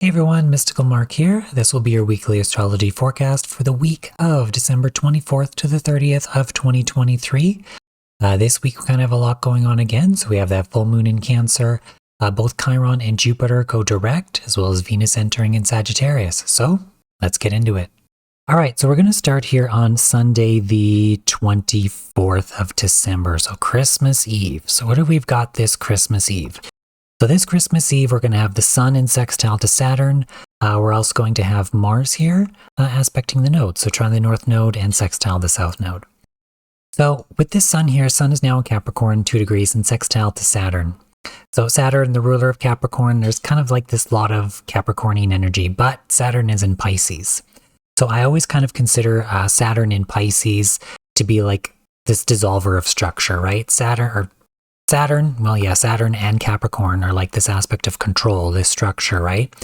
Hey everyone, Mystical Mark here. This will be your weekly astrology forecast for the week of December 24th to the 30th of 2023. This week we kind of have a lot going on again. So we have that full moon in Cancer. Both Chiron and Jupiter go direct, as well as Venus entering in Sagittarius. So let's get into it. All right, so we're going to start here on Sunday, the 24th of December. So Christmas Eve. So what have we got this Christmas Eve? So this Christmas Eve, we're going to have the Sun in sextile to Saturn. We're also going to have Mars here aspecting the node. So trine the North Node and sextile the South Node. So with this Sun here, Sun is now in Capricorn, 2 degrees, and sextile to Saturn. So Saturn, the ruler of Capricorn, there's kind of like this lot of Capricornian energy, but Saturn is in Pisces. So I always kind of consider Saturn in Pisces to be like this dissolver of structure, right? Saturn and Capricorn are like this aspect of control, this structure, right?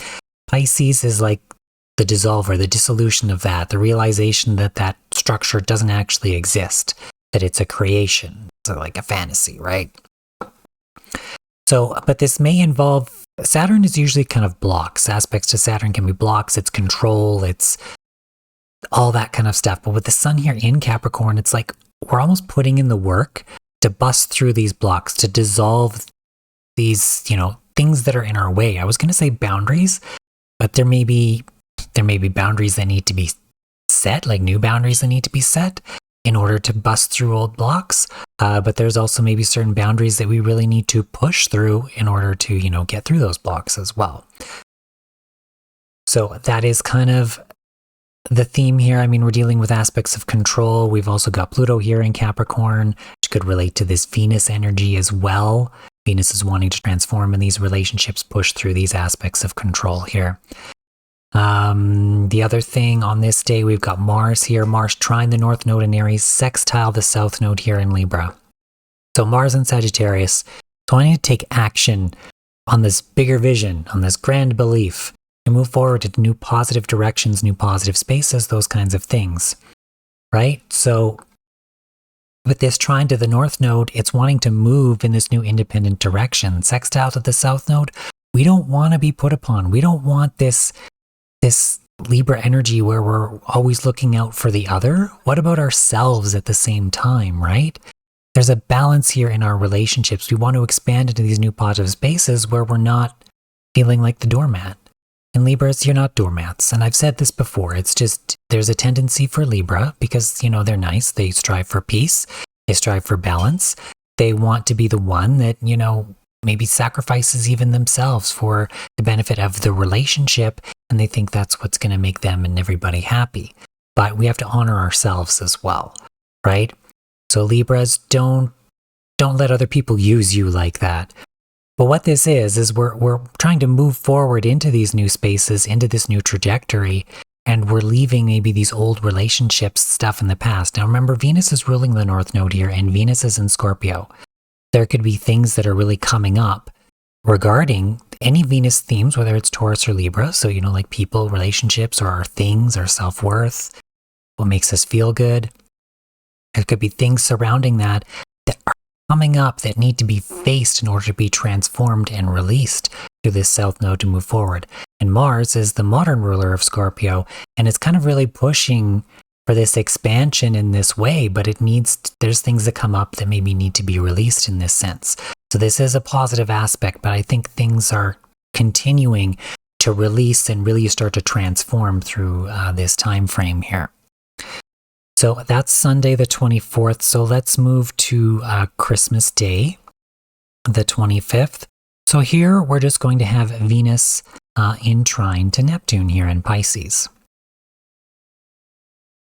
Pisces is like the dissolver, the dissolution of that, the realization that that structure doesn't actually exist, that it's a creation, so like a fantasy, right? So, but this may involve, Saturn is usually kind of blocks. Aspects to Saturn can be blocks, it's control, it's all that kind of stuff. But with the Sun here in Capricorn, it's like we're almost putting in the work to bust through these blocks, to dissolve these, things that are in our way. I was going to say boundaries, but there may be boundaries that need to be set, like new boundaries that need to be set in order to bust through old blocks. But there's also maybe certain boundaries that we really need to push through in order to, get through those blocks as well. So that is kind of the theme here. I mean, we're dealing with aspects of control. We've also got Pluto here in Capricorn, which could relate to this Venus energy as well. Venus is wanting to transform in these relationships, push through these aspects of control here. The other thing on this day, we've got Mars here. Mars trine the North Node in Aries, sextile the South Node here in Libra. So Mars in Sagittarius, so I need to take action on this bigger vision, on this grand belief, to move forward into new positive directions, new positive spaces, those kinds of things, right? So with this trine to the North Node, it's wanting to move in this new independent direction. Sextile to the South Node, we don't want to be put upon. We don't want this Libra energy where we're always looking out for the other. What about ourselves at the same time, right? There's a balance here in our relationships. We want to expand into these new positive spaces where we're not feeling like the doormat. In Libras, you're not doormats. And I've said this before. It's just, there's a tendency for Libra because, they're nice. They strive for peace. They strive for balance. They want to be the one that, maybe sacrifices even themselves for the benefit of the relationship. And they think that's what's going to make them and everybody happy. But we have to honor ourselves as well, right? So Libras, don't let other people use you like that. But what this is we're trying to move forward into these new spaces, into this new trajectory, and we're leaving maybe these old relationships, stuff in the past. Now remember, Venus is ruling the North Node here, and Venus is in Scorpio. There could be things that are really coming up regarding any Venus themes, whether it's Taurus or Libra, so like people, relationships, or our things, our self-worth, what makes us feel good. There could be things surrounding that are coming up that need to be faced in order to be transformed and released to this South Node to move forward. And Mars is the modern ruler of Scorpio, and it's kind of really pushing for this expansion in this way, but there's things that come up that maybe need to be released in this sense. So this is a positive aspect, but I think things are continuing to release and really start to transform through this time frame here. So that's Sunday the 24th. So let's move to Christmas Day, the 25th. So here we're just going to have Venus in trine to Neptune here in Pisces.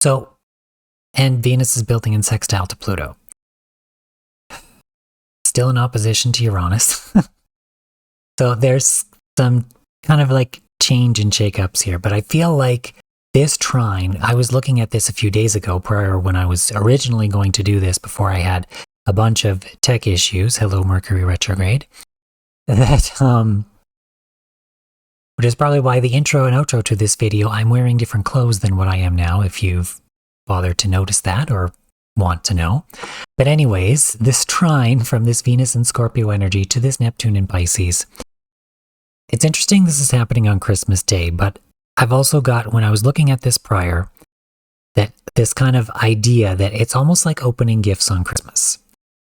So, and Venus is building in sextile to Pluto. Still in opposition to Uranus. So there's some kind of like change and shakeups here, but I feel like this trine, I was looking at this a few days ago prior when I was originally going to do this before I had a bunch of tech issues. Hello, Mercury retrograde. That, which is probably why the intro and outro to this video, I'm wearing different clothes than what I am now, if you've bothered to notice that or want to know. But anyways, this trine from this Venus and Scorpio energy to this Neptune in Pisces, it's interesting this is happening on Christmas Day, but I've also got, when I was looking at this prior, that this kind of idea that it's almost like opening gifts on Christmas.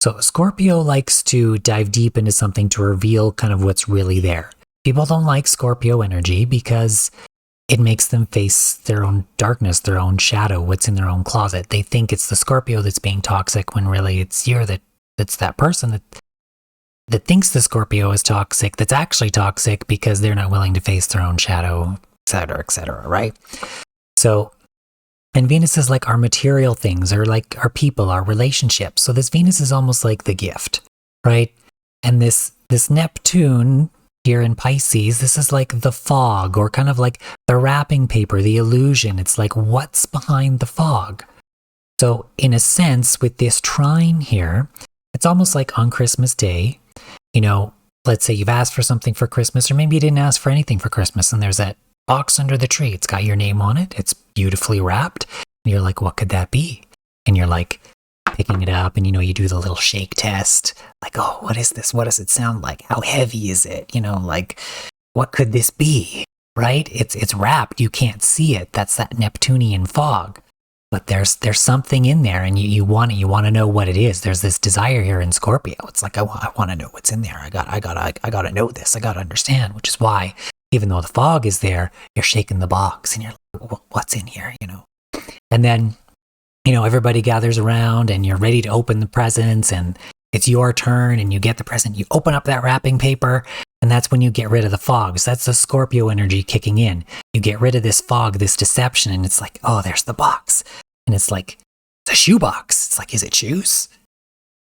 So Scorpio likes to dive deep into something to reveal kind of what's really there. People don't like Scorpio energy because it makes them face their own darkness, their own shadow, what's in their own closet. They think it's the Scorpio that's being toxic when really it's that's that person that thinks the Scorpio is toxic, that's actually toxic because they're not willing to face their own shadow, et cetera, right? So, and Venus is like our material things, or like our people, our relationships. So this Venus is almost like the gift, right? And this Neptune here in Pisces, this is like the fog, or kind of like the wrapping paper, the illusion. It's like what's behind the fog. So in a sense, with this trine here, it's almost like on Christmas Day, you know, let's say you've asked for something for Christmas, or maybe you didn't ask for anything for Christmas, and there's that box under the tree. It's got your name on it. It's beautifully wrapped. And you're like, what could that be? And you're like picking it up, and you know, you do the little shake test. Like, oh, what is this? What does it sound like? How heavy is it? You know, like, what could this be? Right? It's wrapped. You can't see it. That's that Neptunian fog. But there's something in there, and you want it. You want to know what it is. There's this desire here in Scorpio. It's like, I want to know what's in there. I gotta know this. I gotta understand, which is why, even though the fog is there, you're shaking the box and you're like, what's in here, you know? And then, you know, everybody gathers around and you're ready to open the presents, and it's your turn, and you get the present. You open up that wrapping paper, and that's when you get rid of the fogs. That's the Scorpio energy kicking in. You get rid of this fog, this deception, and it's like, oh, there's the box. And it's like, it's a shoe box. It's like, is it shoes?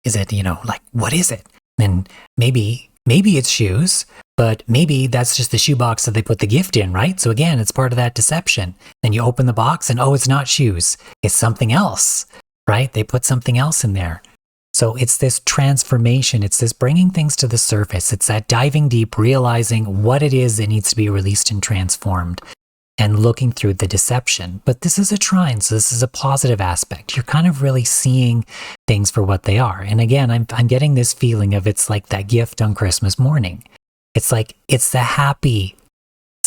Is it, you know, like, what is it? And maybe it's shoes, but maybe that's just the shoe box that they put the gift in, right? So again, it's part of that deception. Then you open the box and, oh, it's not shoes. It's something else, right? They put something else in there. So it's this transformation. It's this bringing things to the surface. It's that diving deep, realizing what it is that needs to be released and transformed, and looking through the deception. But this is a trine, so this is a positive aspect. You're kind of really seeing things for what they are. And again, I'm getting this feeling of it's like that gift on Christmas morning. It's like, it's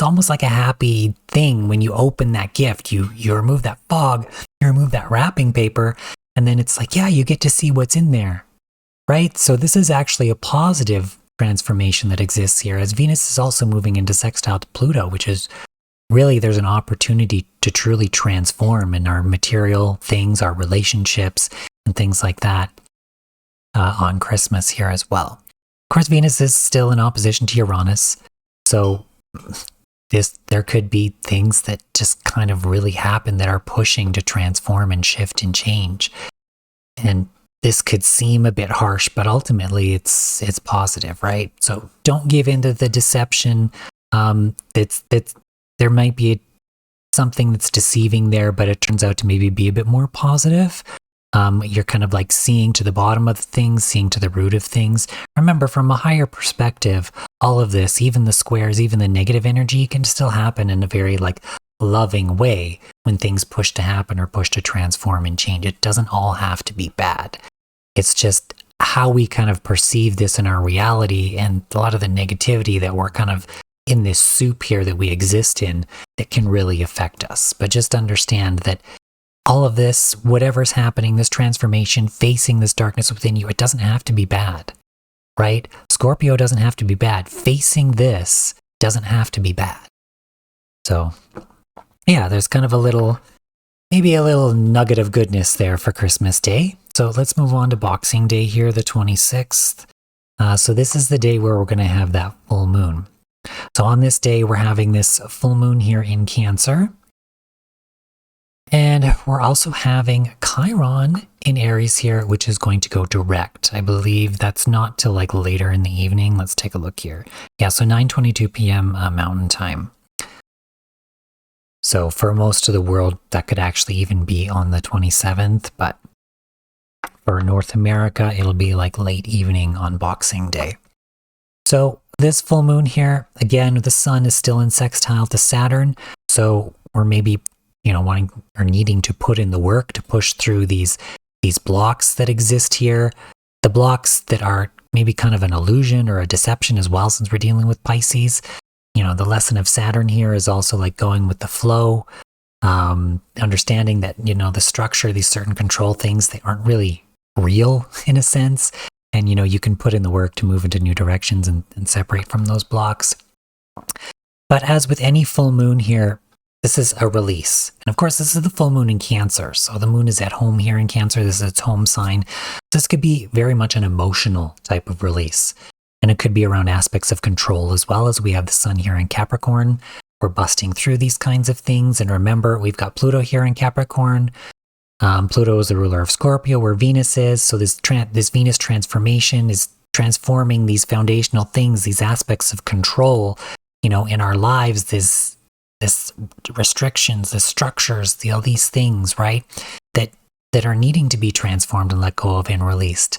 almost like a happy thing when you open that gift. You remove that fog, you remove that wrapping paper, and then it's like, yeah, you get to see what's in there, right? So this is actually a positive transformation that exists here, as Venus is also moving into sextile to Pluto, which is really, there's an opportunity to truly transform in our material things, our relationships, and things like that on Christmas here as well. Of course, Venus is still in opposition to Uranus, so there could be things that just kind of really happen that are pushing to transform and shift and change. And this could seem a bit harsh, but ultimately it's positive, right? So don't give in to the deception. There might be something that's deceiving there, but it turns out to maybe be a bit more positive. You're kind of like seeing to the bottom of things, seeing to the root of things. Remember, from a higher perspective, all of this, even the squares, even the negative energy, can still happen in a very like loving way when things push to happen or push to transform and change. It doesn't all have to be bad. It's just how we kind of perceive this in our reality, and a lot of the negativity that we're kind of in this soup here that we exist in, that can really affect us. But just understand that all of this, whatever's happening, this transformation, facing this darkness within you, it doesn't have to be bad, right? Scorpio doesn't have to be bad. Facing this doesn't have to be bad. So yeah, there's kind of maybe a little nugget of goodness there for Christmas Day. So let's move on to Boxing Day here, the 26th. So this is the day where we're going to have that full moon. So on this day, we're having this full moon here in Cancer. And we're also having Chiron in Aries here, which is going to go direct. I believe that's not till like later in the evening. Let's take a look here. Yeah, so 9:22 p.m. Mountain Time. So for most of the world, that could actually even be on the 27th. But for North America, it'll be like late evening on Boxing Day. So this full moon here, again, the sun is still in sextile to Saturn. So we're maybe, wanting or needing to put in the work to push through these blocks that exist here. The blocks that are maybe kind of an illusion or a deception as well, since we're dealing with Pisces. The lesson of Saturn here is also like going with the flow, understanding that, the structure, these certain control things, they aren't really real in a sense. And, you can put in the work to move into new directions and separate from those blocks. But as with any full moon here, this is a release. And of course, this is the full moon in Cancer. So the moon is at home here in Cancer. This is its home sign. This could be very much an emotional type of release. And it could be around aspects of control as well, as we have the sun here in Capricorn. We're busting through these kinds of things. And remember, we've got Pluto here in Capricorn. Pluto is the ruler of Scorpio, where Venus is. So this Venus transformation is transforming these foundational things, these aspects of control, in our lives, this restrictions, the structures, all these things, right? That are needing to be transformed and let go of and released.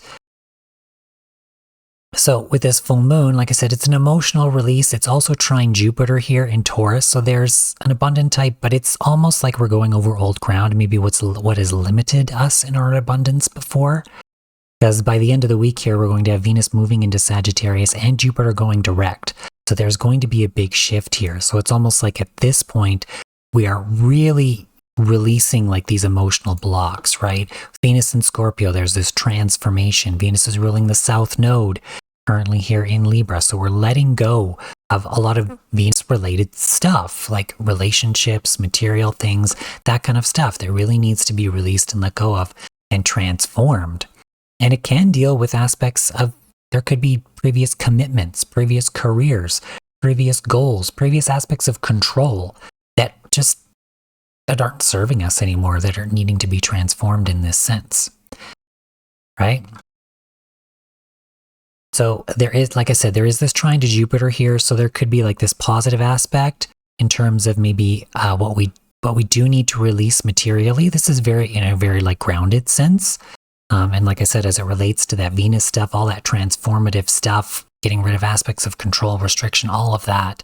So with this full moon, like I said, it's an emotional release. It's also trine Jupiter here in Taurus. So there's an abundant type, but it's almost like we're going over old ground, maybe what has limited us in our abundance before. Because by the end of the week here, we're going to have Venus moving into Sagittarius and Jupiter going direct. So there's going to be a big shift here. So it's almost like at this point, we are really releasing like these emotional blocks, right? Venus in Scorpio, there's this transformation. Venus is ruling the South Node, currently here in Libra. So we're letting go of a lot of Venus-related stuff, like relationships, material things, that kind of stuff that really needs to be released and let go of and transformed. And it can deal with aspects of, there could be previous commitments, previous careers, previous goals, previous aspects of control that aren't serving us anymore, that are needing to be transformed in this sense, right? So there is, like I said, there is this trine to Jupiter here. So there could be like this positive aspect in terms of maybe what we do need to release materially. This is very, in a very like grounded sense. And like I said, as it relates to that Venus stuff, all that transformative stuff, getting rid of aspects of control, restriction, all of that,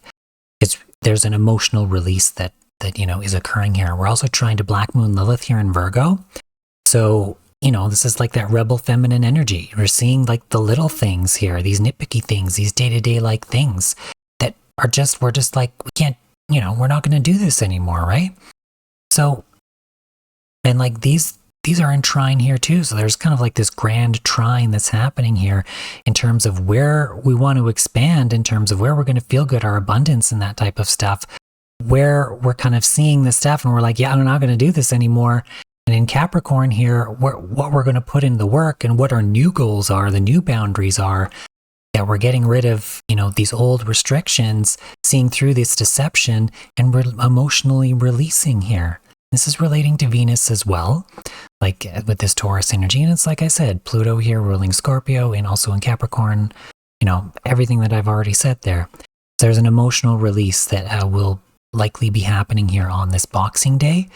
there's an emotional release that is occurring here. We're also trying to Black Moon Lilith here in Virgo. So, this is like that rebel feminine energy. We're seeing like the little things here, these nitpicky things, these day-to-day like things that are we're just like, we can't, we're not going to do this anymore, right? So, and like these are in trine here too. So there's kind of like this grand trine that's happening here in terms of where we want to expand, in terms of where we're going to feel good, our abundance and that type of stuff, where we're kind of seeing this stuff and we're like, yeah, I'm not going to do this anymore. And in Capricorn here, what we're going to put in the work and what our new goals are, the new boundaries are, that we're getting rid of, these old restrictions, seeing through this deception, and we're emotionally releasing here. This is relating to Venus as well, like with this Taurus energy. And it's like I said, Pluto here ruling Scorpio and also in Capricorn, everything that I've already said there. There's an emotional release that will likely be happening here on this Boxing Day.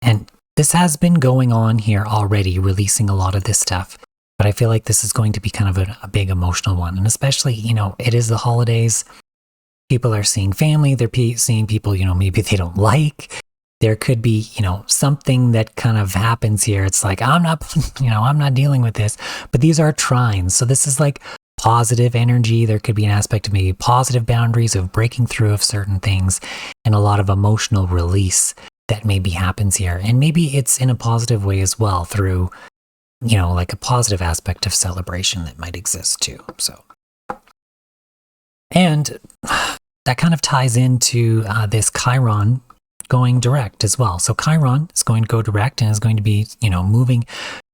And this has been going on here already, releasing a lot of this stuff. But I feel like this is going to be kind of a big emotional one. And especially, it is the holidays. People are seeing family. They're seeing people, maybe they don't like. There could be, something that kind of happens here. It's like, I'm not dealing with this. But these are trines. So this is like positive energy. There could be an aspect of maybe positive boundaries of breaking through of certain things and a lot of emotional release that maybe happens here. And maybe it's in a positive way as well through, like a positive aspect of celebration that might exist too. So, and that kind of ties into this Chiron going direct as well. So Chiron is going to go direct and is going to be, moving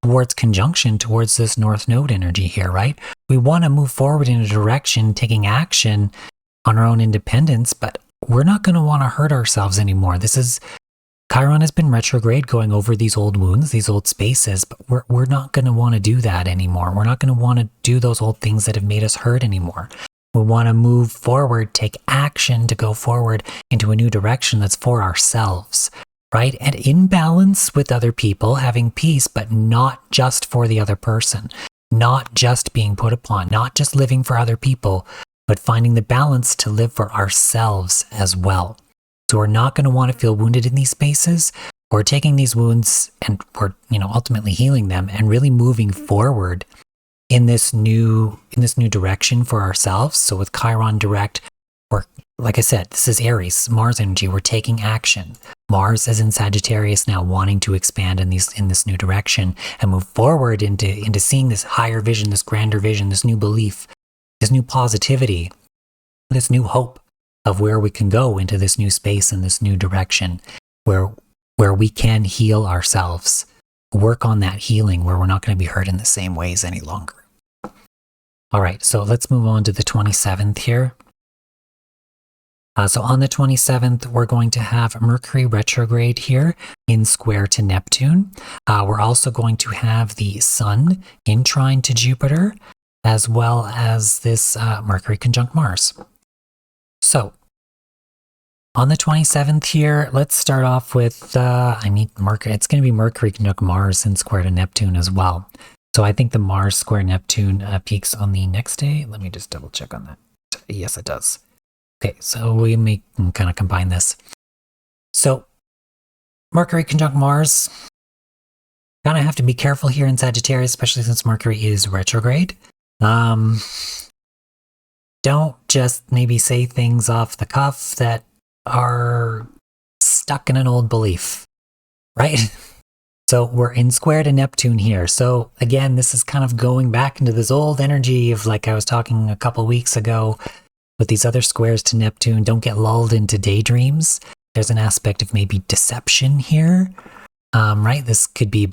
towards conjunction towards this North Node energy here, right? We want to move forward in a direction, taking action on our own independence, but we're not going to want to hurt ourselves anymore. Chiron has been retrograde, going over these old wounds, these old spaces, but we're not going to want to do that anymore. We're not going to want to do those old things that have made us hurt anymore. We want to move forward, take action to go forward into a new direction that's for ourselves, right? And in balance with other people, having peace, but not just for the other person, not just being put upon, not just living for other people, but finding the balance to live for ourselves as well. So we're not going to want to feel wounded in these spaces. We're taking these wounds and we're, ultimately healing them and really moving forward in this new direction for ourselves. So with Chiron direct, we're, like I said, this is Aries, Mars energy. We're taking action. Mars is in Sagittarius now, wanting to expand in this new direction and move forward into seeing this higher vision, this grander vision, this new belief, this new positivity, this new hope of where we can go into this new space and this new direction where we can heal ourselves, work on that healing where we're not going to be hurt in the same ways any longer. All right, so let's move on to the 27th here. So on the 27th, we're going to have Mercury retrograde here in square to Neptune. We're also going to have the Sun in trine to Jupiter, as well as this Mercury conjunct Mars. So on the 27th here, let's start off with, Mercury. It's going to be Mercury conjunct Mars in square to Neptune as well. So I think the Mars square Neptune peaks on the next day. Let me just double check on that. Yes, it does. Okay, so we may kind of combine this. So Mercury conjunct Mars, kind of have to be careful here in Sagittarius, especially since Mercury is retrograde. Don't just maybe say things off the cuff that are stuck in an old belief, right? So we're in square to Neptune here. So again, this is kind of going back into this old energy of, like I was talking a couple weeks ago, with these other squares to Neptune. Don't get lulled into daydreams. There's an aspect of maybe deception here, right? This could be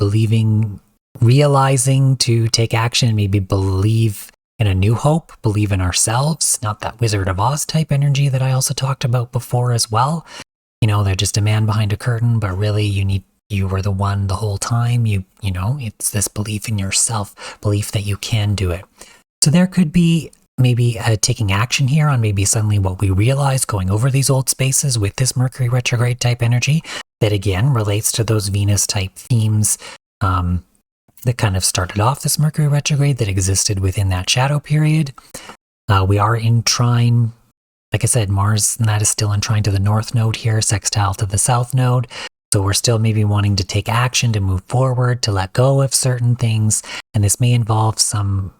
realizing to take action, maybe believe in a new hope, believe in ourselves, not that Wizard of Oz type energy that I also talked about before as well. You know, they're just a man behind a curtain, but really you were the one the whole time. You know, it's this belief in yourself, belief that you can do it. So there could be maybe taking action here on maybe suddenly what we realize going over these old spaces with this Mercury retrograde type energy that again relates to those Venus type themes that kind of started off this Mercury retrograde that existed within that shadow period. We are in trine, like I said, Mars, and that is still in trine to the north node here, sextile to the south node. So we're still maybe wanting to take action, to move forward, to let go of certain things. And this may involve some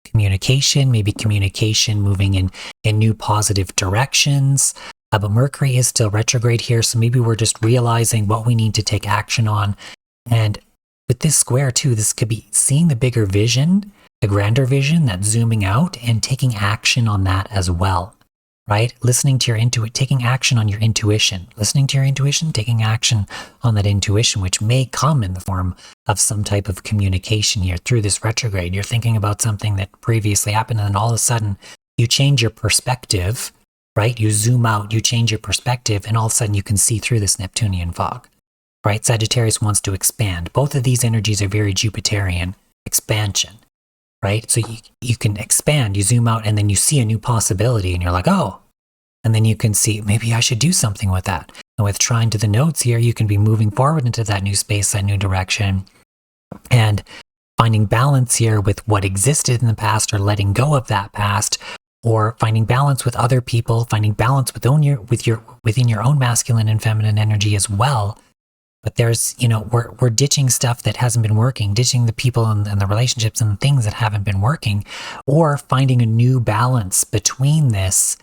communication, maybe communication moving in new positive directions. But Mercury is still retrograde here, so maybe we're just realizing what we need to take action on. And with this square too, this could be seeing the bigger vision, the grander vision, that zooming out and taking action on that as well, right? Listening to your taking action on your intuition, listening to your intuition, taking action on that intuition, which may come in the form of some type of communication here through this retrograde. You're thinking about something that previously happened, and then all of a sudden you change your perspective, right? You zoom out, you change your perspective, and all of a sudden you can see through this Neptunian fog, right? Sagittarius wants to expand. Both of these energies are very Jupiterian, expansion, right? So you can expand, you zoom out, and then you see a new possibility, and you're like, oh, and then you can see, maybe I should do something with that. And with trine to the nodes here, you can be moving forward into that new space, that new direction, and finding balance here with what existed in the past, or letting go of that past, or finding balance with other people, finding balance within your own masculine and feminine energy as well. But there's, we're ditching stuff that hasn't been working, ditching the people and the relationships and the things that haven't been working, or finding a new balance between this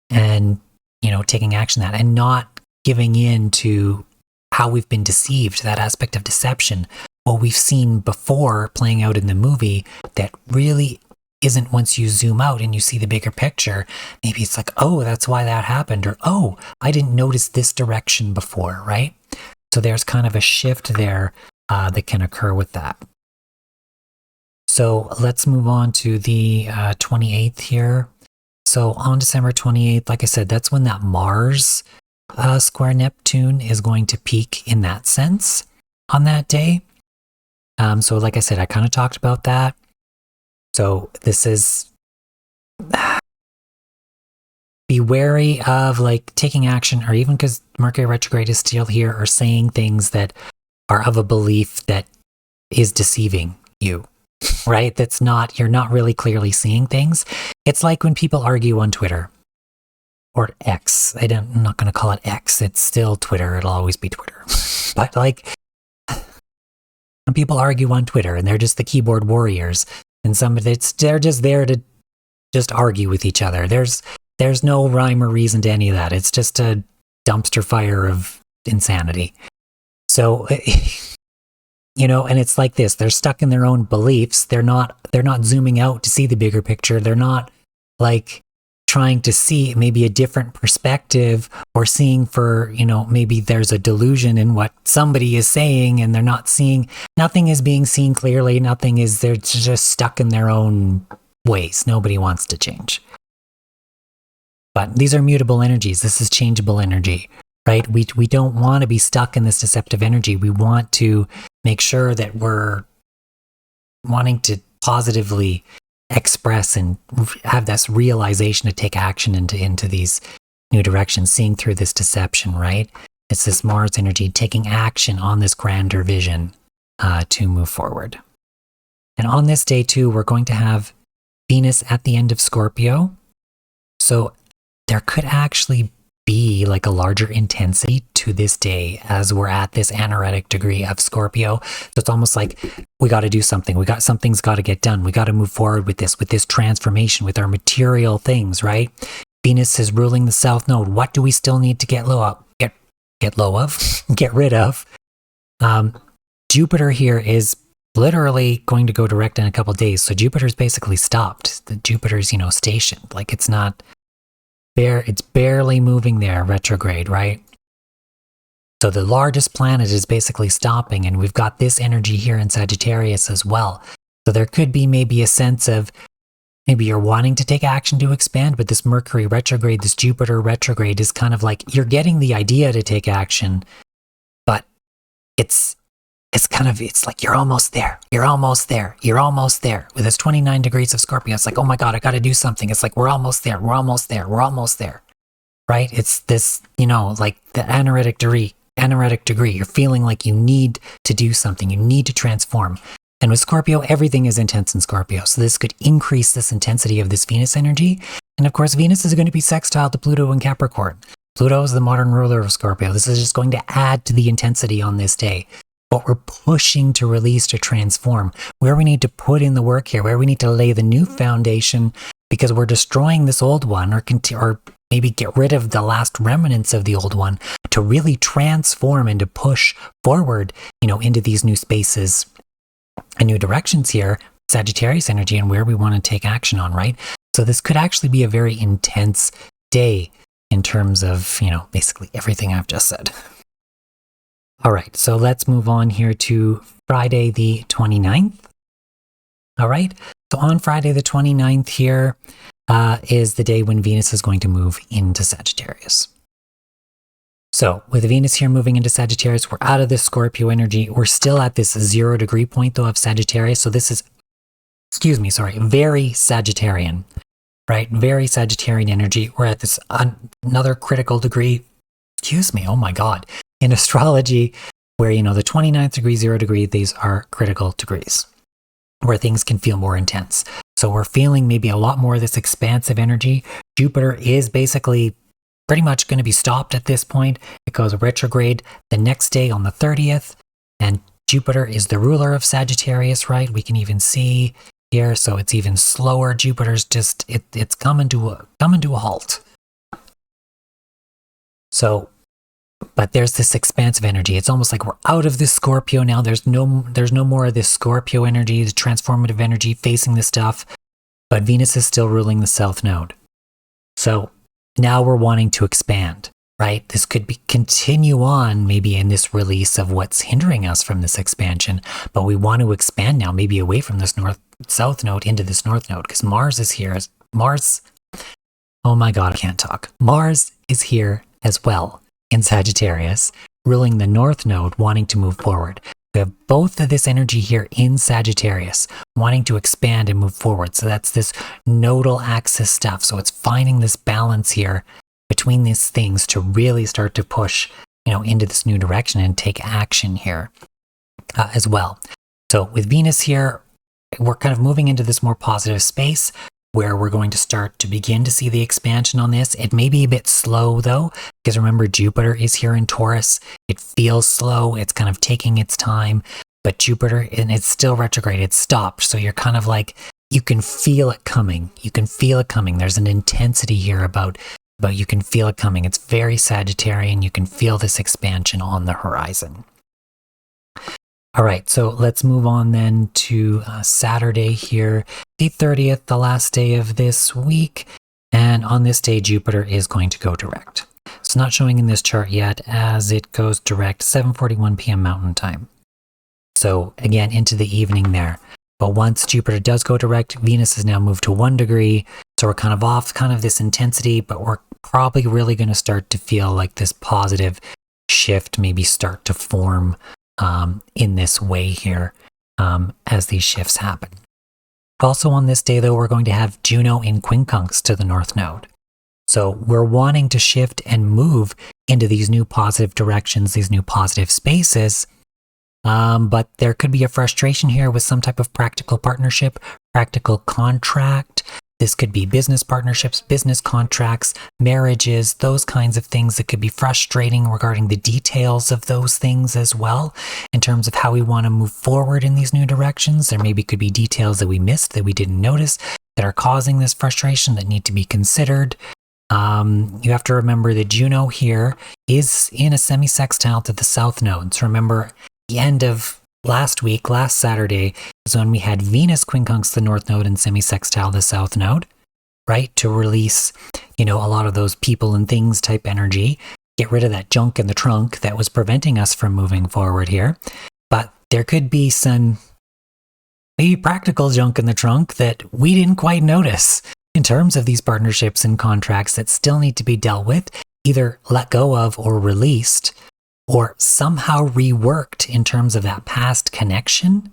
and, taking action that, and not giving in to how we've been deceived, that aspect of deception, what we've seen before playing out in the movie that really isn't, once you zoom out and you see the bigger picture, maybe it's like, oh, that's why that happened, or, oh, I didn't notice this direction before, right? So there's kind of a shift there that can occur with that. So let's move on to the 28th here. So on December 28th, like I said, that's when that Mars square Neptune is going to peak in that sense on that day. So like I said, I kind of talked about that. So this is, be wary of like taking action, or even because Mercury retrograde is still here, or saying things that are of a belief that is deceiving you, right? That's not, you're not really clearly seeing things. It's like when people argue on Twitter or X. I'm not going to call it X. It's still Twitter. It'll always be Twitter. But like when people argue on Twitter and they're just the keyboard warriors, And they're just there to just argue with each other. There's no rhyme or reason to any of that. It's just a dumpster fire of insanity. So, and it's like this. They're stuck in their own beliefs. They're not zooming out to see the bigger picture. They're not like trying to see maybe a different perspective or seeing for, maybe there's a delusion in what somebody is saying and they're not seeing, nothing is being seen clearly. They're just stuck in their own ways. Nobody wants to change. But these are mutable energies. This is changeable energy, right? We don't want to be stuck in this deceptive energy. We want to make sure that we're wanting to positively express and have this realization to take action into these new directions, seeing through this deception, right? It's this Mars energy taking action on this grander vision to move forward. And on this day too, we're going to have Venus at the end of Scorpio. So there could actually be like a larger intensity to this day as we're at this anaretic degree of Scorpio. So it's almost like we got to do something. Something's got to get done. We got to move forward with this transformation, with our material things, right? Venus is ruling the South Node. What do we still need to get rid of? Jupiter here is literally going to go direct in a couple days. So Jupiter's basically stopped. Jupiter's, stationed. Like it's barely moving there, retrograde, right? So the largest planet is basically stopping, and we've got this energy here in Sagittarius as well. So there could be maybe a sense of maybe you're wanting to take action to expand, but this Mercury retrograde, this Jupiter retrograde is kind of like you're getting the idea to take action, but it's like you're almost there. You're almost there. With this 29 degrees of Scorpio, it's like, oh my God, I got to do something. It's like, we're almost there. Right? It's this, like the anaretic degree. You're feeling like you need to do something. You need to transform. And with Scorpio, everything is intense in Scorpio. So this could increase this intensity of this Venus energy. And of course, Venus is going to be sextile to Pluto in Capricorn. Pluto is the modern ruler of Scorpio. This is just going to add to the intensity on this day. What we're pushing to release, to transform, where we need to put in the work here, where we need to lay the new foundation, because we're destroying this old one, or maybe get rid of the last remnants of the old one to really transform and to push forward, into these new spaces and new directions here, Sagittarius energy, and where we want to take action on, right? So this could actually be a very intense day in terms of, basically everything I've just said. All right, so let's move on here to Friday the 29th. All right, so on Friday the 29th here is the day when Venus is going to move into Sagittarius. So with Venus here moving into Sagittarius, we're out of this Scorpio energy. We're still at this 0 degree point though of Sagittarius. So this is, very Sagittarian, right? Very Sagittarian energy. We're at this another critical degree, oh my God. In astrology, where, the 29th degree, 0 degree, these are critical degrees where things can feel more intense. So we're feeling maybe a lot more of this expansive energy. Jupiter is basically pretty much going to be stopped at this point. It goes retrograde the next day on the 30th. And Jupiter is the ruler of Sagittarius, right? We can even see here. So it's even slower. Jupiter's just, it's coming to a halt. So, but there's this expansive energy. It's almost like we're out of this Scorpio now. There's no more of this Scorpio energy, the transformative energy facing this stuff. But Venus is still ruling the South Node. So now we're wanting to expand, right? This could continue on maybe in this release of what's hindering us from this expansion. But we want to expand now, maybe away from this South Node into this North Node, because Mars is here. Oh my God, I can't talk. Mars is here as well in Sagittarius, ruling the North Node, wanting to move forward. We have both of this energy here in Sagittarius, wanting to expand and move forward. So that's this nodal axis stuff. So it's finding this balance here between these things to really start to push, into this new direction and take action here as well. So with Venus here, we're kind of moving into this more positive space where we're going to start to begin to see the expansion on this. It may be a bit slow though, because remember Jupiter is here in Taurus. It feels slow. It's kind of taking its time, but Jupiter, and it's still retrograde. It's stopped. So you're kind of like, you can feel it coming. You can feel it coming. There's an intensity here about you can feel it coming. It's very Sagittarian. You can feel this expansion on the horizon. All right, so let's move on then to Saturday here, the 30th, the last day of this week. And on this day, Jupiter is going to go direct. It's not showing in this chart yet as it goes direct 7:41 p.m. Mountain Time. So again, into the evening there. But once Jupiter does go direct, Venus has now moved to 1 degree. So we're kind of off kind of this intensity, but we're probably really going to start to feel like this positive shift maybe start to form in this way here as these shifts happen. Also on this day, though, we're going to have Juno in quincunx to the North Node. So we're wanting to shift and move into these new positive directions, these new positive spaces. But there could be a frustration here with some type of practical partnership, practical contract. This could be business partnerships, business contracts, marriages, those kinds of things that could be frustrating regarding the details of those things as well, in terms of how we want to move forward in these new directions. There maybe could be details that we missed, that we didn't notice, that are causing this frustration that need to be considered. You have to remember that Juno here is in a semi-sextile to the South Node. So remember, the end of last Saturday, is when we had Venus quincunx the North Node and semi-sextile the South Node, right? To release, a lot of those people and things type energy, get rid of that junk in the trunk that was preventing us from moving forward here. But there could be some maybe practical junk in the trunk that we didn't quite notice in terms of these partnerships and contracts that still need to be dealt with, either let go of or released, or somehow reworked in terms of that past connection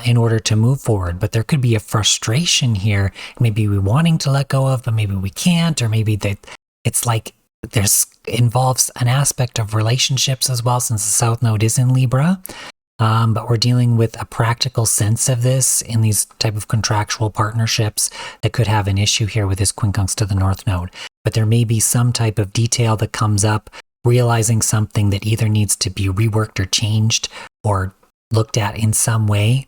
in order to move forward. But there could be a frustration here. Maybe we're wanting to let go of, but maybe we can't, or maybe it's like involves an aspect of relationships as well, since the South Node is in Libra. But we're dealing with a practical sense of this in these type of contractual partnerships that could have an issue here with this quincunx to the North Node. But there may be some type of detail that comes up, realizing something that either needs to be reworked or changed or looked at in some way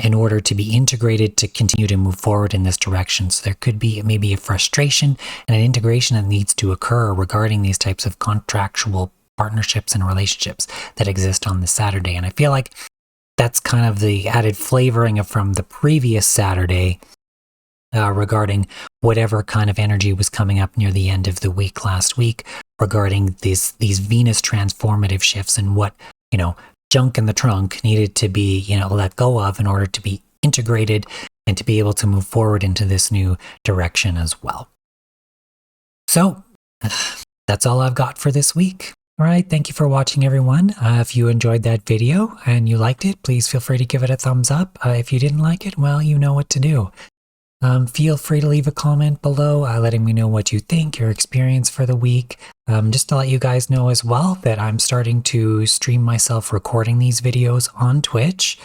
in order to be integrated to continue to move forward in this direction. So there could be maybe a frustration and an integration that needs to occur regarding these types of contractual partnerships and relationships that exist on this Saturday. And I feel like that's kind of the added flavoring from the previous Saturday regarding whatever kind of energy was coming up near the end of the week last week regarding these Venus transformative shifts and what, junk in the trunk needed to be, let go of in order to be integrated and to be able to move forward into this new direction as well. So that's all I've got for this week. All right, thank you for watching, everyone. If you enjoyed that video and you liked it, please feel free to give it a thumbs up. If you didn't like it, well, you know what to do. Feel free to leave a comment below letting me know what you think, your experience for the week. Just to let you guys know as well that I'm starting to stream myself recording these videos on Twitch.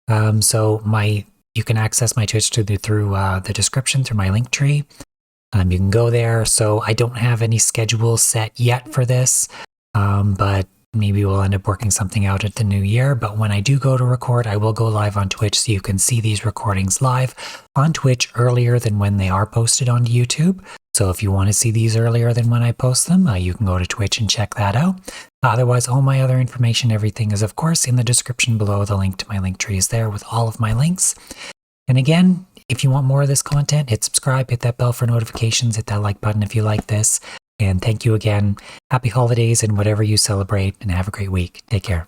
You can access my Twitch through the description, through my link tree. You can go there. So I don't have any schedule set yet for this, but maybe we'll end up working something out at the new year. But when I do go to record, I will go live on Twitch, so you can see these recordings live on Twitch earlier than when they are posted on YouTube. So if you want to see these earlier than when I post them, you can go to Twitch and check that out. Otherwise, all my other information, everything is, of course, in the description below. The link to my link tree is there with all of my links. And again, if you want more of this content, hit subscribe, hit that bell for notifications, hit that like button if you like this. And thank you again. Happy holidays and whatever you celebrate, and have a great week. Take care.